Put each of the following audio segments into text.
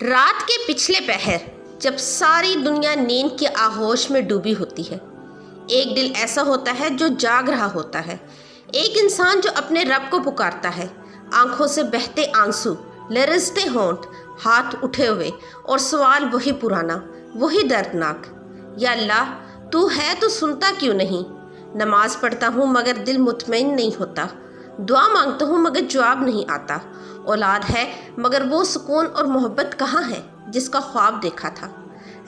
رات کے پچھلے پہر جب ساری دنیا نیند کے آغوش میں ڈوبی ہوتی ہے، ایک دل ایسا ہوتا ہے جو جاگ رہا ہوتا ہے، ایک انسان جو اپنے رب کو پکارتا ہے، آنکھوں سے بہتے آنسو، لرزتے ہونٹ، ہاتھ اٹھے ہوئے، اور سوال وہی پرانا، وہی دردناک: یا اللہ، تو ہے تو سنتا کیوں نہیں؟ نماز پڑھتا ہوں مگر دل مطمئن نہیں ہوتا، دعا مانگتا ہوں مگر جواب نہیں آتا، اولاد ہے مگر وہ سکون اور محبت کہاں ہے جس کا خواب دیکھا تھا،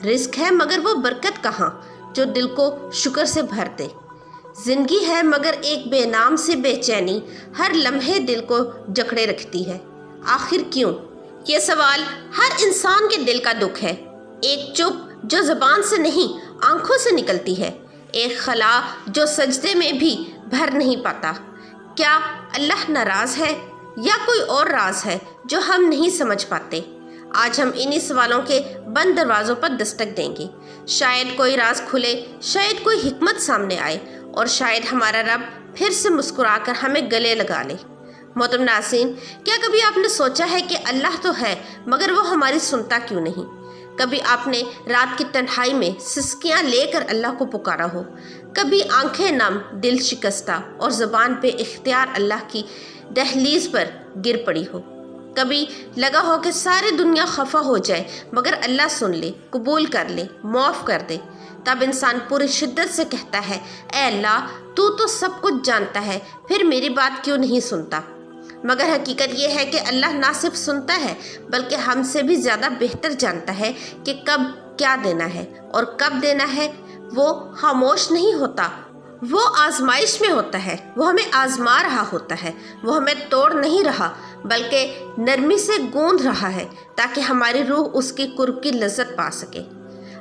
رزق ہے مگر وہ برکت کہاں جو دل کو شکر سے بھر دے، زندگی ہے مگر ایک بے نام سی بے چینی ہر لمحے دل کو جکڑے رکھتی ہے، آخر کیوں؟ یہ سوال ہر انسان کے دل کا دکھ ہے، ایک چپ جو زبان سے نہیں آنکھوں سے نکلتی ہے، ایک خلا جو سجدے میں بھی بھر نہیں پاتا۔ کیا اللہ ناراض ہے یا کوئی اور راز ہے جو ہم نہیں سمجھ پاتے؟ آج ہم انہی سوالوں کے بند دروازوں پر دستک دیں گے، شاید کوئی راز کھلے، شاید کوئی حکمت سامنے آئے، اور شاید ہمارا رب پھر سے مسکرا کر ہمیں گلے لگا لے۔ محترم ناظرین، کیا کبھی آپ نے سوچا ہے کہ اللہ تو ہے مگر وہ ہماری سنتا کیوں نہیں؟ کبھی آپ نے رات کی تنہائی میں سسکیاں لے کر اللہ کو پکارا ہو؟ کبھی آنکھیں نم، دل شکستہ اور زبان بے اختیار اللہ کی دہلیز پر گر پڑی ہو؟ کبھی لگا ہو کہ ساری دنیا خفا ہو جائے مگر اللہ سن لے، قبول کر لے، معاف کر دے؟ تب انسان پوری شدت سے کہتا ہے: اے اللہ، تو سب کچھ جانتا ہے، پھر میری بات کیوں نہیں سنتا؟ مگر حقیقت یہ ہے کہ اللہ نہ صرف سنتا ہے بلکہ ہم سے بھی زیادہ بہتر جانتا ہے کہ کب کیا دینا ہے اور کب دینا ہے۔ وہ خاموش نہیں ہوتا، وہ آزمائش میں ہوتا ہے، وہ ہمیں آزما رہا ہوتا ہے، وہ ہمیں توڑ نہیں رہا بلکہ نرمی سے گوندھ رہا ہے تاکہ ہماری روح اس کی قرب کی لذت پا سکے۔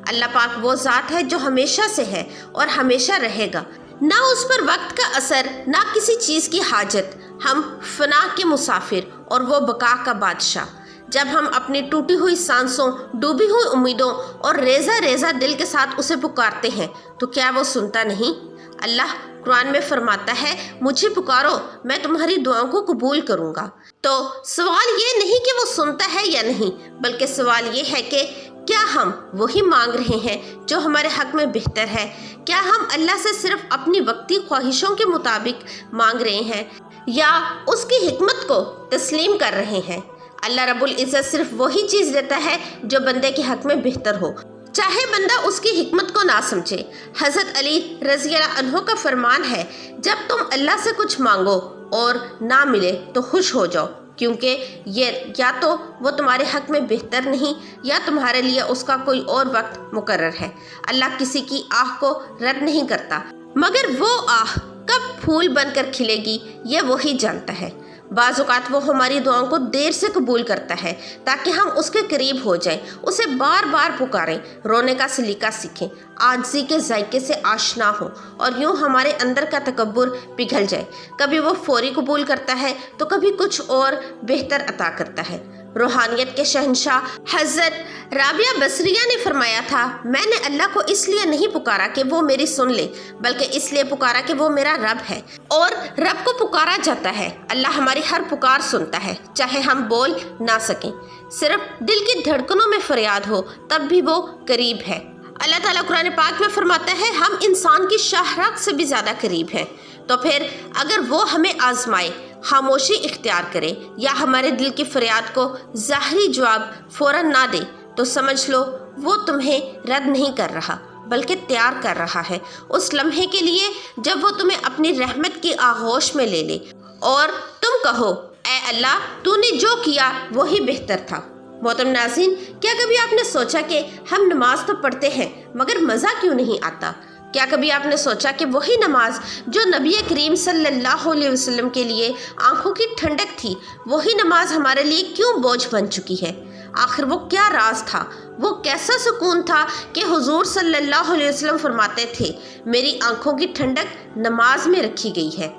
اللہ پاک وہ ذات ہے جو ہمیشہ سے ہے اور ہمیشہ رہے گا، نہ اس پر وقت کا اثر، نہ کسی چیز کی حاجت۔ ہم فنا کے مسافر اور وہ بقا کا بادشاہ۔ جب ہم اپنی ٹوٹی ہوئی سانسوں، ڈوبی ہوئی امیدوں اور ریزہ ریزہ دل کے ساتھ اسے پکارتے ہیں تو کیا وہ سنتا نہیں؟ اللہ قرآن میں فرماتا ہے: مجھے پکارو، میں تمہاری دعاؤں کو قبول کروں گا۔ تو سوال یہ نہیں کہ وہ سنتا ہے یا نہیں، بلکہ سوال یہ ہے کہ کیا ہم وہی مانگ رہے ہیں جو ہمارے حق میں بہتر ہے؟ کیا ہم اللہ سے صرف اپنی وقتی خواہشوں کے مطابق مانگ رہے ہیں یا اس کی حکمت کو تسلیم کر رہے ہیں؟ اللہ رب العزت صرف وہی چیز دیتا ہے جو بندے کے حق میں بہتر ہو، چاہے بندہ اس کی حکمت کو نہ سمجھے۔ حضرت علی رضی اللہ عنہ کا فرمان ہے: جب تم اللہ سے کچھ مانگو اور نہ ملے تو خوش ہو جاؤ، کیونکہ یہ یا تو وہ تمہارے حق میں بہتر نہیں یا تمہارے لیے اس کا کوئی اور وقت مقرر ہے۔ اللہ کسی کی آہ کو رد نہیں کرتا، مگر وہ آہ کب پھول بن کر کھلے گی یہ وہی جانتا ہے۔ بعض اوقات وہ ہماری دعاؤں کو دیر سے قبول کرتا ہے تاکہ ہم اس کے قریب ہو جائیں، اسے بار بار پکاریں، رونے کا سلیقہ سیکھیں، عاجزی کے ذائقے سے آشنا ہوں، اور یوں ہمارے اندر کا تکبر پگھل جائے۔ کبھی وہ فوری قبول کرتا ہے تو کبھی کچھ اور بہتر عطا کرتا ہے۔ روحانیت کے شہنشاہ حضرت رابعہ بصریہ نے فرمایا تھا: میں نے اللہ کو اس لیے نہیں پکارا کہ وہ میری سن لے، بلکہ اس لیے پکارا کہ وہ میرا رب ہے، اور رب کو پکارا جاتا ہے۔ اللہ ہماری ہر پکار سنتا ہے، چاہے ہم بول نہ سکیں، صرف دل کی دھڑکنوں میں فریاد ہو تب بھی وہ قریب ہے۔ اللہ تعالیٰ قرآن پاک میں فرماتا ہے: ہم انسان کی شاہ راہ سے بھی زیادہ قریب ہیں۔ تو پھر اگر وہ ہمیں آزمائے، خاموشی اختیار کرے یا ہمارے دل کی فریاد کو ظاہری جواب فوراً نہ دے، تو سمجھ لو وہ تمہیں رد نہیں کر رہا بلکہ تیار کر رہا ہے اس لمحے کے لیے جب وہ تمہیں اپنی رحمت کی آغوش میں لے لے اور تم کہو: اے اللہ، تو نے جو کیا وہی بہتر تھا۔ محترم ناظرین، کیا کبھی آپ نے سوچا کہ ہم نماز تو پڑھتے ہیں مگر مزہ کیوں نہیں آتا؟ کیا کبھی آپ نے سوچا کہ وہی نماز جو نبی کریم صلی اللہ علیہ وسلم کے لیے آنکھوں کی ٹھنڈک تھی، وہی نماز ہمارے لیے کیوں بوجھ بن چکی ہے؟ آخر وہ کیا راز تھا، وہ کیسا سکون تھا کہ حضور صلی اللہ علیہ وسلم فرماتے تھے: میری آنکھوں کی ٹھنڈک نماز میں رکھی گئی ہے۔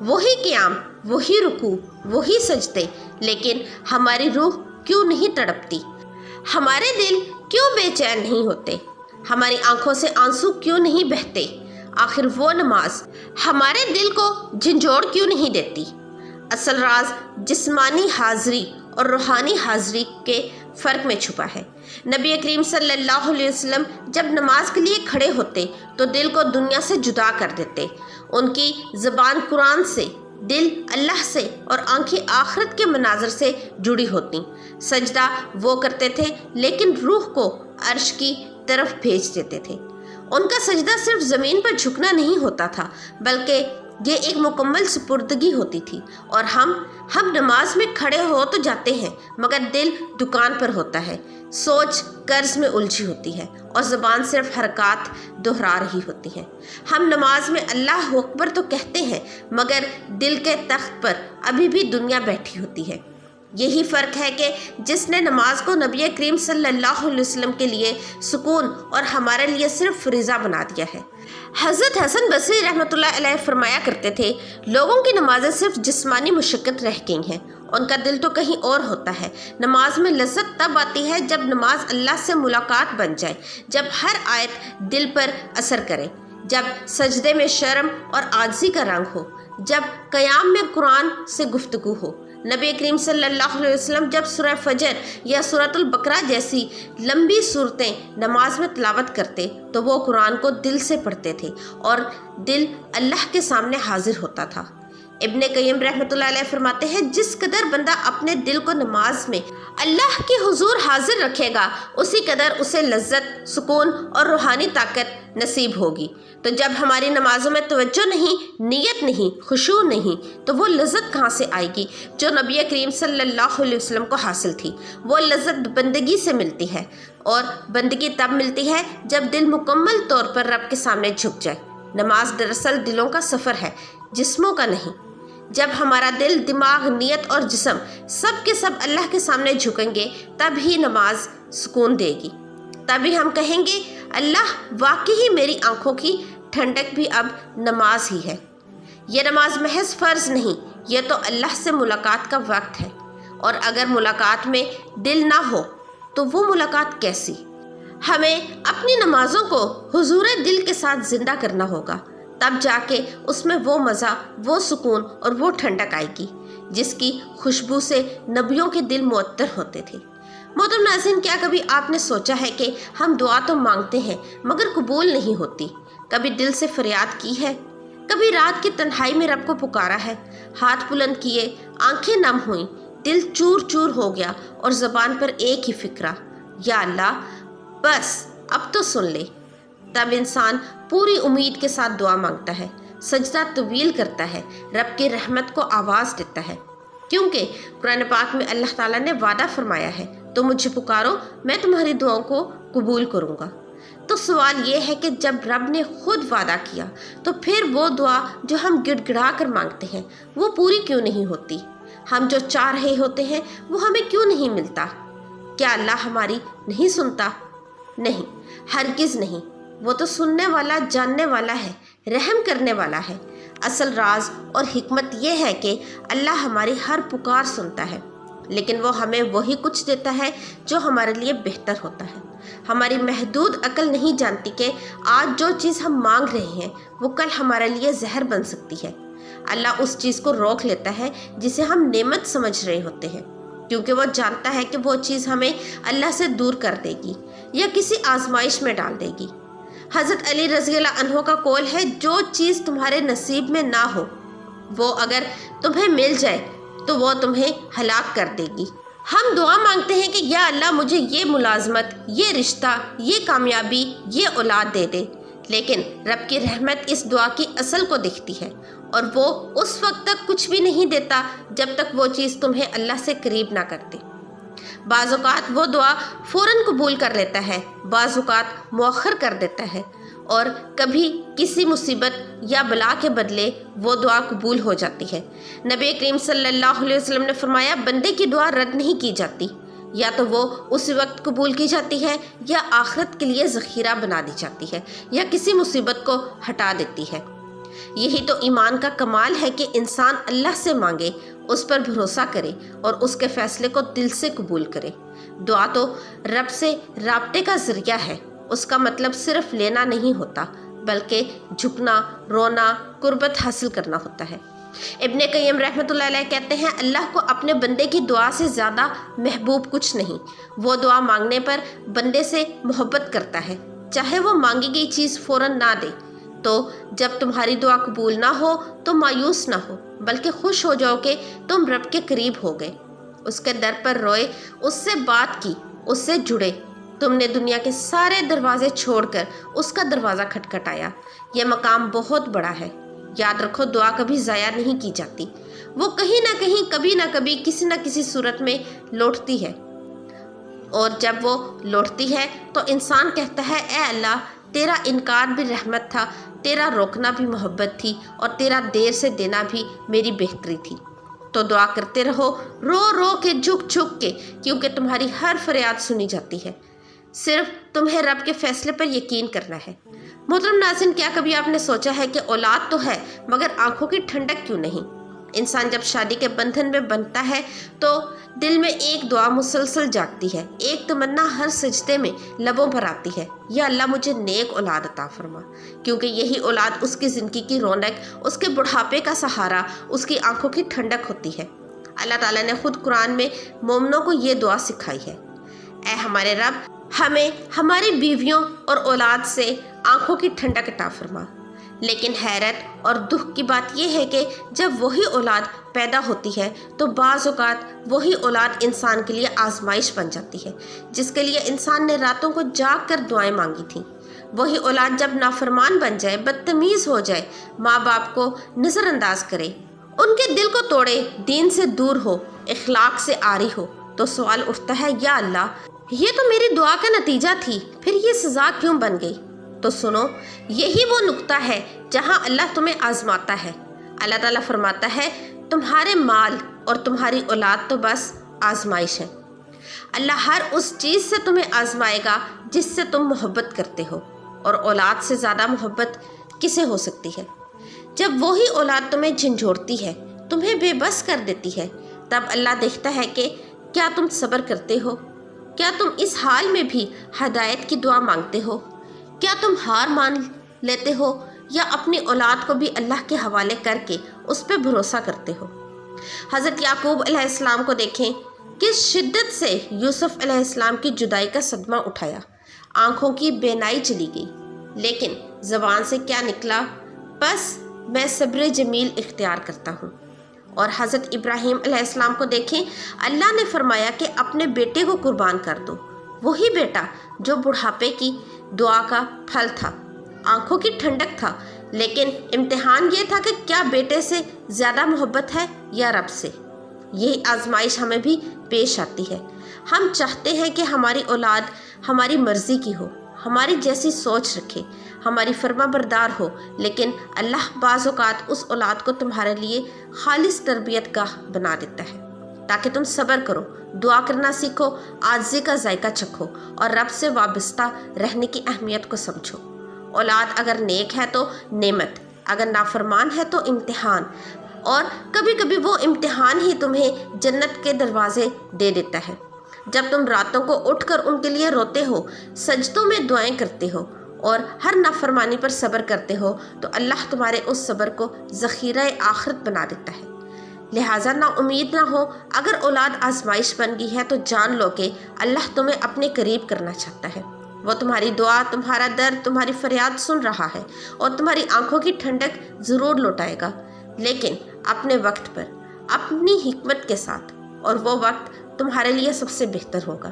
وہی قیام، وہی رکوع، وہی سجدے، لیکن ہماری روح کیوں نہیں تڑپتی؟ ہمارے دل کیوں بے چین نہیں ہوتے؟ ہماری آنکھوں سے آنسو کیوں نہیں بہتے؟ آخر وہ نماز ہمارے دل کو جھنجھوڑ کیوں نہیں دیتی؟ اصل راز جسمانی حاضری اور روحانی حاضری کے فرق میں چھپا ہے۔ نبی کریم صلی اللہ علیہ وسلم جب نماز کے لیے کھڑے ہوتے تو دل کو دنیا سے جدا کر دیتے۔ ان کی زبان قرآن سے، دل اللہ سے اور آنکھیں آخرت کے مناظر سے جڑی ہوتی۔ سجدہ وہ کرتے تھے لیکن روح کو عرش کی طرف بھیج دیتے تھے۔ ان کا سجدہ صرف زمین پر جھکنا نہیں ہوتا تھا، بلکہ یہ ایک مکمل سپردگی ہوتی تھی۔ اور ہم نماز میں کھڑے ہو تو جاتے ہیں مگر دل دکان پر ہوتا ہے، سوچ قرض میں الجھی ہوتی ہے اور زبان صرف حرکات دہرا رہی ہوتی ہے۔ ہم نماز میں اللہ اکبر تو کہتے ہیں مگر دل کے تخت پر ابھی بھی دنیا بیٹھی ہوتی ہے۔ یہی فرق ہے کہ جس نے نماز کو نبی کریم صلی اللہ علیہ وسلم کے لیے سکون اور ہمارے لیے صرف فریضہ بنا دیا ہے۔ حضرت حسن بصری رحمۃ اللہ علیہ فرمایا کرتے تھے، لوگوں کی نمازیں صرف جسمانی مشقت رہ گئی ہیں، ان کا دل تو کہیں اور ہوتا ہے۔ نماز میں لذت تب آتی ہے جب نماز اللہ سے ملاقات بن جائے، جب ہر آیت دل پر اثر کرے، جب سجدے میں شرم اور عاجزی کا رنگ ہو، جب قیام میں قرآن سے گفتگو ہو۔ نبی کریم صلی اللہ علیہ وسلم جب سورہ فجر یا سورۃ البقرہ جیسی لمبی صورتیں نماز میں تلاوت کرتے تو وہ قرآن کو دل سے پڑھتے تھے اور دل اللہ کے سامنے حاضر ہوتا تھا۔ ابن قیم رحمۃ اللہ علیہ فرماتے ہیں، جس قدر بندہ اپنے دل کو نماز میں اللہ کے حضور حاضر رکھے گا، اسی قدر اسے لذت، سکون اور روحانی طاقت نصیب ہوگی۔ تو جب ہماری نمازوں میں توجہ نہیں، نیت نہیں، خشوع نہیں، تو وہ لذت کہاں سے آئے گی جو نبی کریم صلی اللہ علیہ وسلم کو حاصل تھی؟ وہ لذت بندگی سے ملتی ہے، اور بندگی تب ملتی ہے جب دل مکمل طور پر رب کے سامنے جھک جائے۔ نماز دراصل دلوں کا سفر ہے، جسموں کا نہیں۔ جب ہمارا دل، دماغ، نیت اور جسم سب کے سب اللہ کے سامنے جھکیں گے، تب ہی نماز سکون دے گی۔ تبھی ہم کہیں گے، اللہ واقعی میری آنکھوں کی ٹھنڈک بھی اب نماز ہی ہے۔ یہ نماز محض فرض نہیں، یہ تو اللہ سے ملاقات کا وقت ہے، اور اگر ملاقات میں دل نہ ہو تو وہ ملاقات کیسی؟ ہمیں اپنی نمازوں کو حضور دل کے ساتھ زندہ کرنا ہوگا، تب جا کے اس میں وہ مزہ، وہ سکون اور وہ ٹھنڈک آئے گی جس کی خوشبو سے نبیوں کے دل معطر ہوتے تھے۔ محترم ناظرین، کیا کبھی آپ نے سوچا ہے کہ ہم دعا تو مانگتے ہیں مگر قبول نہیں ہوتی؟ کبھی دل سے فریاد کی ہے؟ کبھی رات کی تنہائی میں رب کو پکارا ہے؟ ہاتھ بلند کیے، آنکھیں نم ہوئیں، دل چور چور ہو گیا اور زبان پر ایک ہی فکرہ، یا اللہ بس اب تو سن لے۔ تب انسان پوری امید کے ساتھ دعا مانگتا ہے، سجدہ طویل کرتا ہے، رب کی رحمت کو آواز دیتا ہے، کیونکہ قرآن پاک میں اللہ تعالیٰ نے وعدہ فرمایا ہے، تو مجھے پکارو، میں تمہاری دعاؤں کو قبول کروں گا۔ تو سوال یہ ہے کہ جب رب نے خود وعدہ کیا تو پھر وہ دعا جو ہم گڑ گڑا کر مانگتے ہیں وہ پوری کیوں نہیں ہوتی؟ ہم جو چاہ رہے ہوتے ہیں وہ ہمیں کیوں نہیں ملتا؟ کیا اللہ ہماری نہیں سنتا؟ نہیں، ہرگز نہیں۔ وہ تو سننے والا، جاننے والا ہے، رحم کرنے والا ہے۔ اصل راز اور حکمت یہ ہے کہ اللہ ہماری ہر پکار سنتا ہے، لیکن وہ ہمیں وہی کچھ دیتا ہے جو ہمارے لیے بہتر ہوتا ہے۔ ہماری محدود عقل نہیں جانتی کہ آج جو چیز ہم مانگ رہے ہیں وہ کل ہمارے لیے زہر بن سکتی ہے۔ اللہ اس چیز کو روک لیتا ہے جسے ہم نعمت سمجھ رہے ہوتے ہیں، کیونکہ وہ جانتا ہے کہ وہ چیز ہمیں اللہ سے دور کر دے گی یا کسی آزمائش میں ڈال دے گی۔ حضرت علی رضی اللہ عنہ کا قول ہے، جو چیز تمہارے نصیب میں نہ ہو وہ اگر تمہیں مل جائے تو وہ تمہیں ہلاک کر دے گی۔ ہم دعا مانگتے ہیں کہ یا اللہ مجھے یہ ملازمت، یہ رشتہ، یہ کامیابی، یہ اولاد دے دے، لیکن رب کی رحمت اس دعا کی اصل کو دیکھتی ہے، اور وہ اس وقت تک کچھ بھی نہیں دیتا جب تک وہ چیز تمہیں اللہ سے قریب نہ کرتے۔ بعض اوقات وہ دعا فوراً قبول کر لیتا ہے، بعض اوقات مؤخر کر دیتا ہے، اور کبھی کسی مصیبت یا بلا کے بدلے وہ دعا قبول ہو جاتی ہے۔ نبی کریم صلی اللہ علیہ وسلم نے فرمایا، بندے کی دعا رد نہیں کی جاتی، یا تو وہ اسی وقت قبول کی جاتی ہے یا آخرت کے لیے ذخیرہ بنا دی جاتی ہے یا کسی مصیبت کو ہٹا دیتی ہے۔ یہی تو ایمان کا کمال ہے کہ انسان اللہ سے مانگے، اس پر بھروسہ کرے اور اس کے فیصلے کو دل سے قبول کرے۔ دعا تو رب سے رابطے کا ذریعہ ہے، اس کا مطلب صرف لینا نہیں ہوتا بلکہ جھکنا، رونا، قربت حاصل کرنا ہوتا ہے۔ ابن قیم رحمۃ اللہ علیہ کہتے ہیں اللہ کو اپنے بندے کی دعا سے زیادہ محبوب کچھ نہیں۔ وہ دعا مانگنے پر بندے سے محبت کرتا ہے، چاہے وہ مانگی گئی چیز فوراً نہ دے۔ تو جب تمہاری دعا قبول نہ ہو تو مایوس نہ ہو، بلکہ خوش ہو جاؤ کہ تم رب کے قریب ہو گئے، اس کے در پر روئے، اس سے بات کی، اس سے جڑے۔ تم نے دنیا کے سارے دروازے چھوڑ کر اس کا دروازہ کھٹکھٹایا۔ یہ مقام بہت بڑا ہے۔ یاد رکھو، دعا کبھی ضائع نہیں کی جاتی، وہ کہیں نہ کہیں، کبھی نہ کبھی، کسی نہ کسی صورت میں لوٹتی ہے، اور جب وہ لوٹتی ہے تو انسان کہتا ہے اے اللہ، تیرا انکار بھی رحمت تھا، تیرا روکنا بھی محبت تھی، اور تیرا دیر سے دینا بھی میری بہتری تھی۔ تو دعا کرتے رہو، رو رو کے، جھک جھک کے، کیونکہ تمہاری ہر فریاد سنی جاتی ہے۔ صرف تمہیں رب کے فیصلے پر یقین کرنا ہے۔ محترم ناظرین، کیا کبھی آپ نے سوچا ہے کہ اولاد تو ہے مگر آنکھوں کی ٹھنڈک کیوں نہیں؟ انسان جب شادی کے بندھن میں بندھتا ہے تو دل میں ایک دعا مسلسل جاگتی ہے، ایک تمنا ہر سجدے میں لبوں پر آتی ہے، یا اللہ مجھے نیک اولاد عطا فرما، کیونکہ یہی اولاد اس کی زندگی کی رونق، اس کے بڑھاپے کا سہارا، اس کی آنکھوں کی ٹھنڈک ہوتی ہے۔ اللہ تعالیٰ نے خود قرآن میں مومنوں کو یہ دعا سکھائی ہے، اے ہمارے رب، ہمیں ہماری بیویوں اور اولاد سے آنکھوں کی ٹھنڈک عطا فرما۔ لیکن حیرت اور دکھ کی بات یہ ہے کہ جب وہی اولاد پیدا ہوتی ہے تو بعض اوقات وہی اولاد انسان کے لیے آزمائش بن جاتی ہے، جس کے لیے انسان نے راتوں کو جاگ کر دعائیں مانگی تھیں۔ وہی اولاد جب نافرمان بن جائے، بدتمیز ہو جائے، ماں باپ کو نظر انداز کرے، ان کے دل کو توڑے، دین سے دور ہو، اخلاق سے عاری ہو، تو سوال اٹھتا ہے یا اللہ، یہ تو میری دعا کا نتیجہ تھی، پھر یہ سزا کیوں بن گئی؟ تو سنو، یہی وہ نقطہ ہے جہاں اللہ تمہیں آزماتا ہے۔ اللہ تعالیٰ فرماتا ہے تمہارے مال اور تمہاری اولاد تو بس آزمائش ہے۔ اللہ ہر اس چیز سے تمہیں آزمائے گا جس سے تم محبت کرتے ہو، اور اولاد سے زیادہ محبت کسے ہو سکتی ہے؟ جب وہی اولاد تمہیں جھنجھوڑتی ہے، تمہیں بے بس کر دیتی ہے، تب اللہ دیکھتا ہے کہ کیا تم صبر کرتے ہو؟ کیا تم اس حال میں بھی ہدایت کی دعا مانگتے ہو؟ کیا تم ہار مان لیتے ہو یا اپنی اولاد کو بھی اللہ کے حوالے کر کے اس پہ بھروسہ کرتے ہو؟ حضرت یعقوب علیہ السلام کو دیکھیں، کس شدت سے یوسف علیہ السلام کی جدائی کا صدمہ اٹھایا، آنکھوں کی بینائی چلی گئی، لیکن زبان سے کیا نکلا؟ بس میں صبر جمیل اختیار کرتا ہوں۔ اور حضرت ابراہیم علیہ السلام کو دیکھیں، اللہ نے فرمایا کہ اپنے بیٹے کو قربان کر دو، وہی بیٹا جو بڑھاپے کی دعا کا پھل تھا، آنکھوں کی ٹھنڈک تھا، لیکن امتحان یہ تھا کہ کیا بیٹے سے زیادہ محبت ہے یا رب سے؟ یہی آزمائش ہمیں بھی پیش آتی ہے۔ ہم چاہتے ہیں کہ ہماری اولاد ہماری مرضی کی ہو، ہماری جیسی سوچ رکھے، ہماری فرما بردار ہو، لیکن اللہ بعض اوقات اس اولاد کو تمہارے لیے خالص تربیت گاہ بنا دیتا ہے تاکہ تم صبر کرو، دعا کرنا سیکھو، عاجزی کا ذائقہ چکھو، اور رب سے وابستہ رہنے کی اہمیت کو سمجھو۔ اولاد اگر نیک ہے تو نعمت، اگر نافرمان ہے تو امتحان، اور کبھی کبھی وہ امتحان ہی تمہیں جنت کے دروازے دے دیتا ہے۔ جب تم راتوں کو اٹھ کر ان کے لیے روتے ہو، سجدوں میں دعائیں کرتے ہو اور ہر نافرمانی پر صبر کرتے ہو، تو اللہ تمہارے اس صبر کو ذخیرہ آخرت بنا دیتا ہے۔ لہٰذا نا امید نہ ہو، اگر اولاد آزمائش بن گئی ہے تو جان لو کہ اللہ تمہیں اپنے قریب کرنا چاہتا ہے۔ وہ تمہاری دعا، تمہارا درد، تمہاری فریاد سن رہا ہے، اور تمہاری آنکھوں کی ٹھنڈک ضرور لوٹائے گا، لیکن اپنے وقت پر، اپنی حکمت کے ساتھ، اور وہ وقت تمہارے لیے سب سے بہتر ہوگا۔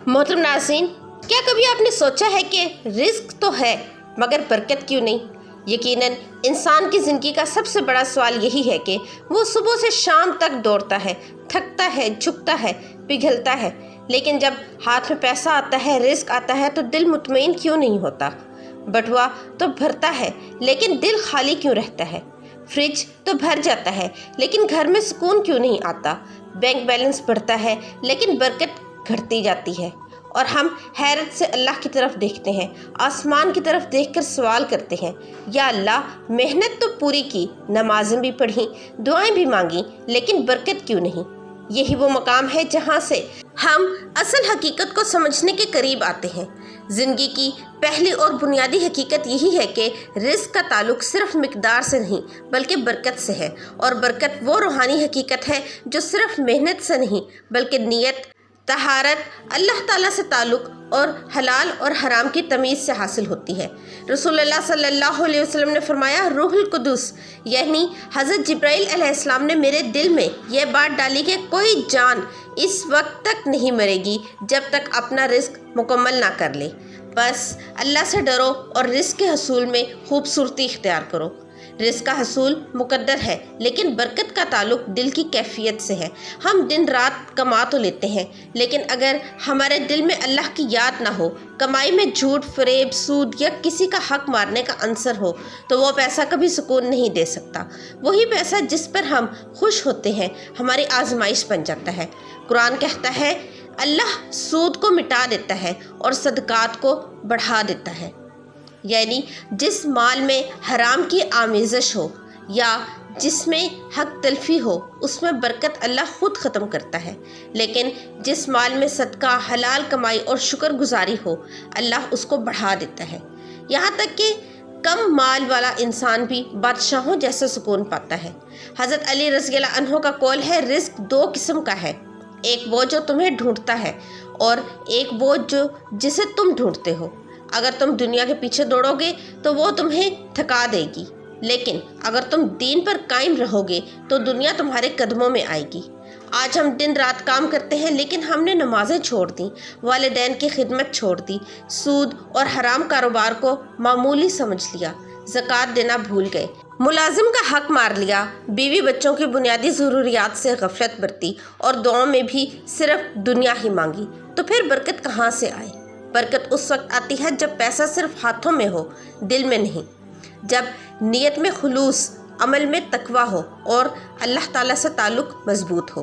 محترم ناظرین، کیا کبھی آپ نے سوچا ہے کہ رزق تو ہے مگر برکت کیوں نہیں؟ یقیناً انسان کی زندگی کا سب سے بڑا سوال یہی ہے کہ وہ صبح سے شام تک دوڑتا ہے، تھکتا ہے، جھکتا ہے، پگھلتا ہے، لیکن جب ہاتھ میں پیسہ آتا ہے، رزق آتا ہے، تو دل مطمئن کیوں نہیں ہوتا؟ بٹوا تو بھرتا ہے لیکن دل خالی کیوں رہتا ہے؟ فریج تو بھر جاتا ہے لیکن گھر میں سکون کیوں نہیں آتا؟ بینک بیلنس بڑھتا ہے لیکن برکت گھٹتی جاتی ہے، اور ہم حیرت سے اللہ کی طرف دیکھتے ہیں، آسمان کی طرف دیکھ کر سوال کرتے ہیں، یا اللہ، محنت تو پوری کی، نمازیں بھی پڑھیں، دعائیں بھی مانگیں، لیکن برکت کیوں نہیں؟ یہی وہ مقام ہے جہاں سے ہم اصل حقیقت کو سمجھنے کے قریب آتے ہیں۔ زندگی کی پہلی اور بنیادی حقیقت یہی ہے کہ رزق کا تعلق صرف مقدار سے نہیں بلکہ برکت سے ہے، اور برکت وہ روحانی حقیقت ہے جو صرف محنت سے نہیں بلکہ نیت، طہارت، اللہ تعالیٰ سے تعلق اور حلال اور حرام کی تمیز سے حاصل ہوتی ہے۔ رسول اللہ صلی اللہ علیہ وسلم نے فرمایا، روح القدس یعنی حضرت جبرائیل علیہ السلام نے میرے دل میں یہ بات ڈالی کہ کوئی جان اس وقت تک نہیں مرے گی جب تک اپنا رزق مکمل نہ کر لے۔ بس اللہ سے ڈرو اور رزق کے حصول میں خوبصورتی اختیار کرو۔ رزق کا حصول مقدر ہے، لیکن برکت کا تعلق دل کی کیفیت سے ہے۔ ہم دن رات کما تو لیتے ہیں، لیکن اگر ہمارے دل میں اللہ کی یاد نہ ہو، کمائی میں جھوٹ، فریب، سود یا کسی کا حق مارنے کا عنصر ہو، تو وہ پیسہ کبھی سکون نہیں دے سکتا۔ وہی پیسہ جس پر ہم خوش ہوتے ہیں ہماری آزمائش بن جاتا ہے۔ قرآن کہتا ہے، اللہ سود کو مٹا دیتا ہے اور صدقات کو بڑھا دیتا ہے۔ یعنی جس مال میں حرام کی آمیزش ہو یا جس میں حق تلفی ہو، اس میں برکت اللہ خود ختم کرتا ہے، لیکن جس مال میں صدقہ، حلال کمائی اور شکر گزاری ہو، اللہ اس کو بڑھا دیتا ہے۔ یہاں تک کہ کم مال والا انسان بھی بادشاہوں جیسا سکون پاتا ہے۔ حضرت علی رضی اللہ عنہ کا قول ہے، رزق دو قسم کا ہے، ایک وہ جو تمہیں ڈھونڈتا ہے اور ایک وہ جسے تم ڈھونڈتے ہو۔ اگر تم دنیا کے پیچھے دوڑو گے تو وہ تمہیں تھکا دے گی، لیکن اگر تم دین پر قائم رہو گے تو دنیا تمہارے قدموں میں آئے گی۔ آج ہم دن رات کام کرتے ہیں، لیکن ہم نے نمازیں چھوڑ دیں، والدین کی خدمت چھوڑ دی، سود اور حرام کاروبار کو معمولی سمجھ لیا، زکوٰۃ دینا بھول گئے، ملازم کا حق مار لیا، بیوی بچوں کی بنیادی ضروریات سے غفلت برتی اور دعاؤں میں بھی صرف دنیا ہی مانگی، تو پھر برکت کہاں سے آئے؟ برکت اس وقت آتی ہے جب پیسہ صرف ہاتھوں میں ہو، دل میں نہیں، جب نیت میں خلوص، عمل میں تقویٰ ہو اور اللہ تعالیٰ سے تعلق مضبوط ہو۔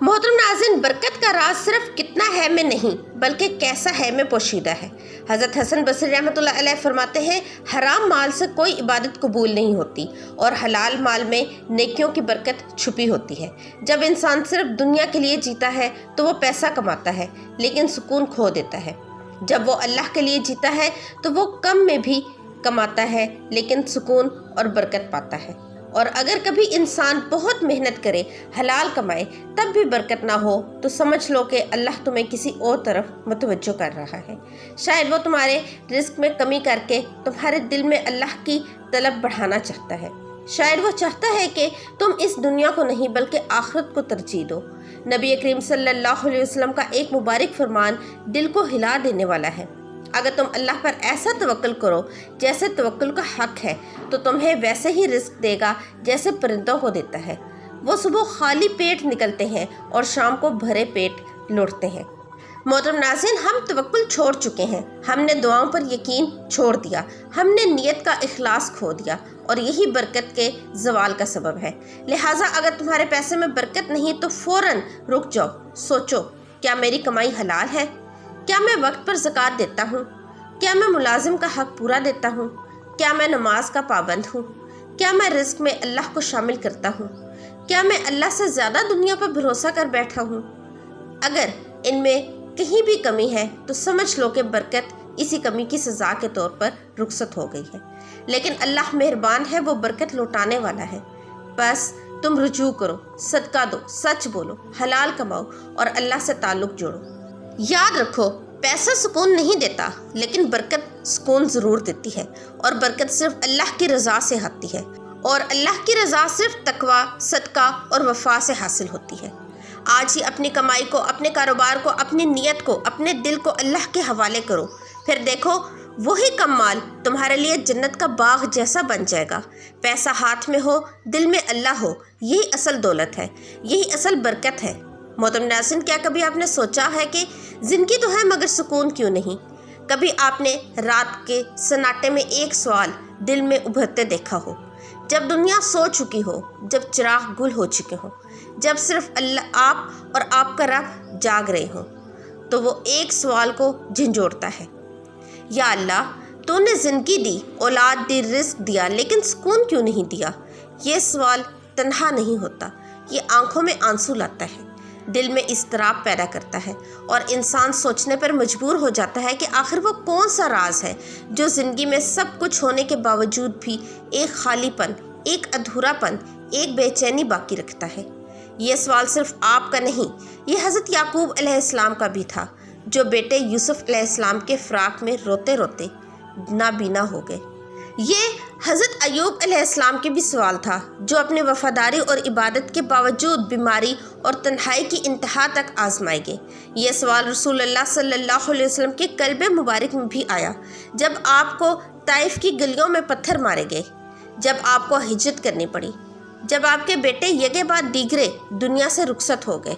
محترم ناظرین، برکت کا راز صرف کتنا ہے میں نہیں بلکہ کیسا ہے میں پوشیدہ ہے۔ حضرت حسن بصری رحمۃ اللہ علیہ فرماتے ہیں، حرام مال سے کوئی عبادت قبول نہیں ہوتی اور حلال مال میں نیکیوں کی برکت چھپی ہوتی ہے۔ جب انسان صرف دنیا کے لیے جیتا ہے تو وہ پیسہ کماتا ہے لیکن سکون کھو دیتا ہے۔ جب وہ اللہ کے لیے جیتا ہے تو وہ کم میں بھی کماتا ہے لیکن سکون اور برکت پاتا ہے۔ اور اگر کبھی انسان بہت محنت کرے، حلال کمائے، تب بھی برکت نہ ہو تو سمجھ لو کہ اللہ تمہیں کسی اور طرف متوجہ کر رہا ہے۔ شاید وہ تمہارے رزق میں کمی کر کے تمہارے دل میں اللہ کی طلب بڑھانا چاہتا ہے۔ شاید وہ چاہتا ہے کہ تم اس دنیا کو نہیں بلکہ آخرت کو ترجیح دو۔ نبی کریم صلی اللہ علیہ وسلم کا ایک مبارک فرمان دل کو ہلا دینے والا ہے، اگر تم اللہ پر ایسا توکل کرو جیسے توکل کا حق ہے تو تمہیں ویسے ہی رزق دے گا جیسے پرندوں کو دیتا ہے۔ وہ صبح خالی پیٹ نکلتے ہیں اور شام کو بھرے پیٹ لوٹتے ہیں۔ محترم ناظرین، ہم توکل چھوڑ چکے ہیں، ہم نے دعاؤں پر یقین چھوڑ دیا، ہم نے نیت کا اخلاص کھو دیا اور یہی برکت کے زوال کا سبب ہے۔ لہٰذا اگر تمہارے پیسے میں برکت نہیں تو فوراً رک جاؤ، سوچو، کیا میری کمائی حلال ہے؟ کیا میں وقت پر زکوٰۃ دیتا ہوں؟ کیا میں ملازم کا حق پورا دیتا ہوں؟ کیا میں نماز کا پابند ہوں؟ کیا میں رزق میں اللہ کو شامل کرتا ہوں؟ کیا میں اللہ سے زیادہ دنیا پر بھروسہ کر بیٹھا ہوں؟ اگر ان میں کہیں بھی کمی ہے تو سمجھ لو کہ برکت اسی کمی کی سزا کے طور پر رخصت ہو گئی ہے، لیکن اللہ مہربان ہے، وہ برکت لوٹانے والا ہے۔ بس تم رجوع کرو، صدقہ دو، سچ بولو، حلال کماؤ اور اللہ سے تعلق جوڑو۔ یاد رکھو، پیسہ سکون نہیں دیتا لیکن برکت سکون ضرور دیتی ہے، اور برکت صرف اللہ کی رضا سے آتی ہے، اور اللہ کی رضا صرف تقویٰ، صدقہ اور وفا سے حاصل ہوتی ہے۔ آج ہی اپنی کمائی کو، اپنے کاروبار کو، اپنی نیت کو، اپنے دل کو اللہ کے حوالے کرو، پھر دیکھو وہی کم مال تمہارے لیے جنت کا باغ جیسا بن جائے گا۔ پیسہ ہاتھ میں ہو، دل میں اللہ ہو، یہی اصل دولت ہے، یہی اصل برکت ہے۔ محترم ناظرین، کیا کبھی آپ نے سوچا ہے کہ زندگی تو ہے مگر سکون کیوں نہیں؟ کبھی آپ نے رات کے سناٹے میں ایک سوال دل میں ابھرتے دیکھا ہو؟ جب دنیا سو چکی ہو، جب چراغ گل ہو چکے ہوں، جب صرف اللہ، آپ اور آپ کا رب جاگ رہے ہوں، تو وہ ایک سوال کو جھنجھوڑتا ہے، یا اللہ، تو نے زندگی دی، اولاد دی، رزق دیا، لیکن سکون کیوں نہیں دیا؟ یہ سوال تنہا نہیں ہوتا، یہ آنکھوں میں آنسو لاتا ہے۔ دل میں اضطراب پیدا کرتا ہے اور انسان سوچنے پر مجبور ہو جاتا ہے کہ آخر وہ کون سا راز ہے جو زندگی میں سب کچھ ہونے کے باوجود بھی ایک خالی پن، ایک ادھورا پن، ایک بے چینی باقی رکھتا ہے۔ یہ سوال صرف آپ کا نہیں، یہ حضرت یعقوب علیہ السلام کا بھی تھا، جو بیٹے یوسف علیہ السلام کے فراق میں روتے روتے نابینا ہو گئے۔ یہ حضرت ایوب علیہ السلام کے بھی سوال تھا، جو اپنی وفاداری اور عبادت کے باوجود بیماری اور تنہائی کی انتہا تک آزمائے گئے۔ یہ سوال رسول اللہ صلی اللہ علیہ وسلم کے قلب مبارک میں بھی آیا، جب آپ کو طائف کی گلیوں میں پتھر مارے گئے، جب آپ کو ہجرت کرنی پڑی، جب آپ کے بیٹے یکے بعد دیگرے دنیا سے رخصت ہو گئے۔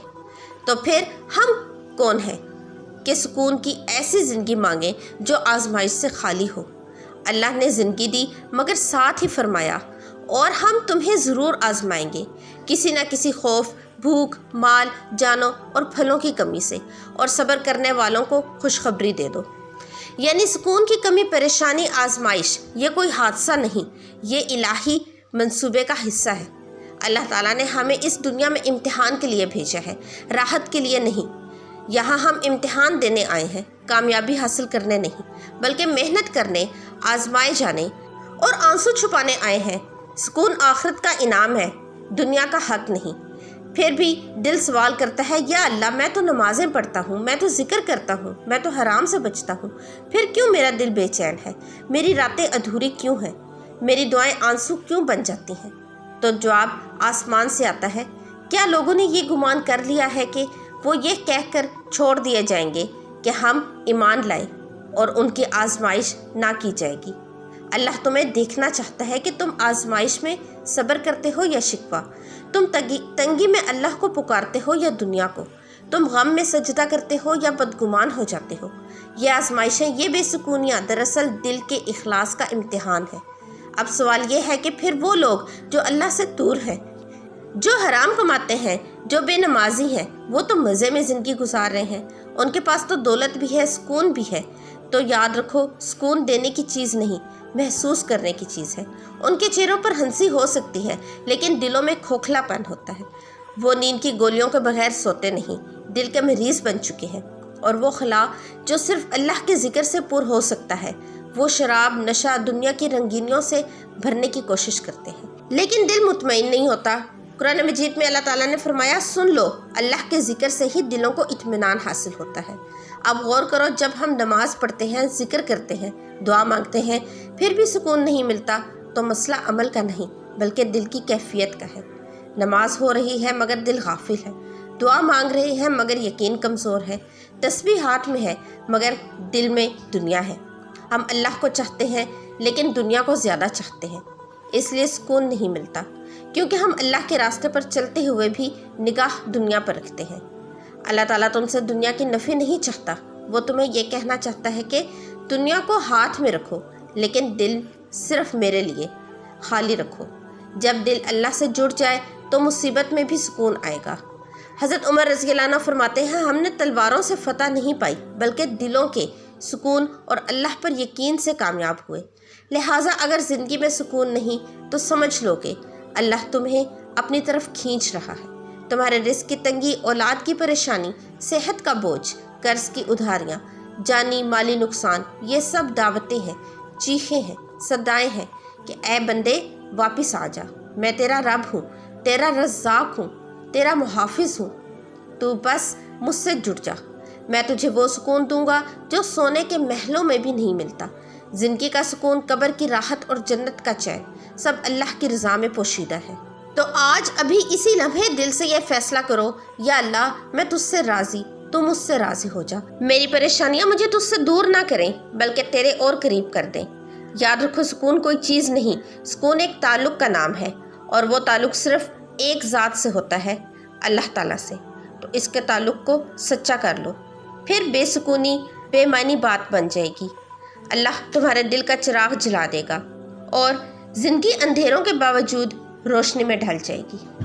تو پھر ہم کون ہیں کہ سکون کی ایسی زندگی مانگیں جو آزمائش سے خالی ہو؟ اللہ نے زندگی دی، مگر ساتھ ہی فرمایا، اور ہم تمہیں ضرور آزمائیں گے، کسی نہ کسی خوف، بھوک، مال، جانوں اور پھلوں کی کمی سے، اور صبر کرنے والوں کو خوشخبری دے دو۔ یعنی سکون کی کمی، پریشانی، آزمائش یہ کوئی حادثہ نہیں، یہ الہی منصوبے کا حصہ ہے۔ اللہ تعالیٰ نے ہمیں اس دنیا میں امتحان کے لیے بھیجا ہے، راحت کے لیے نہیں۔ یہاں ہم امتحان دینے آئے ہیں، کامیابی حاصل کرنے نہیں، بلکہ محنت کرنے، آزمائے جانے اور آنسو چھپانے آئے ہیں۔ سکون آخرت کا انعام ہے، دنیا کا حق نہیں۔ پھر بھی دل سوال کرتا ہے، یا اللہ، میں تو نمازیں پڑھتا ہوں، میں تو ذکر کرتا ہوں، میں تو حرام سے بچتا ہوں، پھر کیوں میرا دل بے چین ہے؟ میری راتیں ادھوری کیوں ہیں؟ میری دعائیں آنسو کیوں بن جاتی ہیں؟ تو جواب آسمان سے آتا ہے، کیا لوگوں نے یہ گمان کر لیا ہے کہ وہ یہ کہہ کر چھوڑ دیے جائیں گے کہ ہم ایمان لائیں اور ان کی آزمائش نہ کی جائے گی؟ اللہ تمہیں دیکھنا چاہتا ہے کہ تم آزمائش میں صبر کرتے ہو یا شکوہ، تم تنگی میں اللہ کو پکارتے ہو یا دنیا کو، تم غم میں سجدہ کرتے ہو یا بدگمان ہو جاتے ہو۔ یہ آزمائشیں، یہ بے سکونیاں دراصل دل کے اخلاص کا امتحان ہے۔ اب سوال یہ ہے کہ پھر وہ لوگ جو اللہ سے دور ہیں، جو حرام کماتے ہیں، جو بے نمازی ہیں، وہ تو مزے میں زندگی گزار رہے ہیں، ان کے پاس تو دولت بھی ہے، سکون بھی ہے۔ تو یاد رکھو، سکون دینے کی چیز نہیں، محسوس کرنے کی چیز ہے۔ ان کے چہروں پر ہنسی ہو سکتی ہے، لیکن دلوں میں کھوکھلا پن ہوتا ہے۔ وہ نیند کی گولیوں کے بغیر سوتے نہیں، دل کے مریض بن چکے ہیں۔ اور وہ خلا جو صرف اللہ کے ذکر سے پر ہو سکتا ہے، وہ شراب، نشہ، دنیا کی رنگینیوں سے بھرنے کی کوشش کرتے ہیں، لیکن دل مطمئن نہیں ہوتا۔ قرآن مجید میں اللہ تعالیٰ نے فرمایا، سن لو، اللہ کے ذکر سے ہی دلوں کو اطمینان حاصل ہوتا ہے۔ اب غور کرو، جب ہم نماز پڑھتے ہیں، ذکر کرتے ہیں، دعا مانگتے ہیں، پھر بھی سکون نہیں ملتا، تو مسئلہ عمل کا نہیں بلکہ دل کی کیفیت کا ہے۔ نماز ہو رہی ہے مگر دل غافل ہے، دعا مانگ رہے ہیں مگر یقین کمزور ہے، تسبیح ہاتھ میں ہے مگر دل میں دنیا ہے۔ ہم اللہ کو چاہتے ہیں لیکن دنیا کو زیادہ چاہتے ہیں، اس لیے سکون نہیں ملتا، کیونکہ ہم اللہ کے راستے پر چلتے ہوئے بھی نگاہ دنیا پر رکھتے ہیں۔ اللہ تعالیٰ تم سے دنیا کی نفی نہیں چاہتا، وہ تمہیں یہ کہنا چاہتا ہے کہ دنیا کو ہاتھ میں رکھو، لیکن دل صرف میرے لیے خالی رکھو۔ جب دل اللہ سے جڑ جائے تو مصیبت میں بھی سکون آئے گا۔ حضرت عمر رضی اللہ عنہ فرماتے ہیں، ہم نے تلواروں سے فتح نہیں پائی بلکہ دلوں کے سکون اور اللہ پر یقین سے کامیاب ہوئے۔ لہٰذا اگر زندگی میں سکون نہیں تو سمجھ لو کہ اللہ تمہیں اپنی طرف کھینچ رہا ہے۔ تمہارے رزق کی تنگی، اولاد کی پریشانی، صحت کا بوجھ، قرض کی ادھاریاں، جانی مالی نقصان، یہ سب دعوتیں ہیں، چیخیں ہیں، صدائیں ہیں کہ اے بندے واپس آ جا، میں تیرا رب ہوں، تیرا رزاق ہوں، تیرا محافظ ہوں، تو بس مجھ سے جڑ جا۔ میں تجھے وہ سکون دوں گا جو سونے کے محلوں میں بھی نہیں ملتا۔ زندگی کا سکون، قبر کی راحت اور جنت کا چین سب اللہ کی رضا میں پوشیدہ ہے۔ تو آج ابھی اسی لمحے دل سے یہ فیصلہ کرو، یا اللہ، میں تجھ سے راضی، تو مجھ سے راضی ہو جا۔ میری پریشانیاں مجھے تجھ سے دور نہ کریں بلکہ تیرے اور قریب کر دیں۔ یاد رکھو، سکون کوئی چیز نہیں، سکون ایک تعلق کا نام ہے، اور وہ تعلق صرف ایک ذات سے ہوتا ہے، اللہ تعالیٰ سے۔ تو اس کے تعلق کو سچا کر لو، پھر بے سکونی بے معنی بات بن جائے گی۔ اللہ تمہارے دل کا چراغ جلا دے گا اور زندگی اندھیروں کے باوجود روشنی میں ڈھل جائے گی۔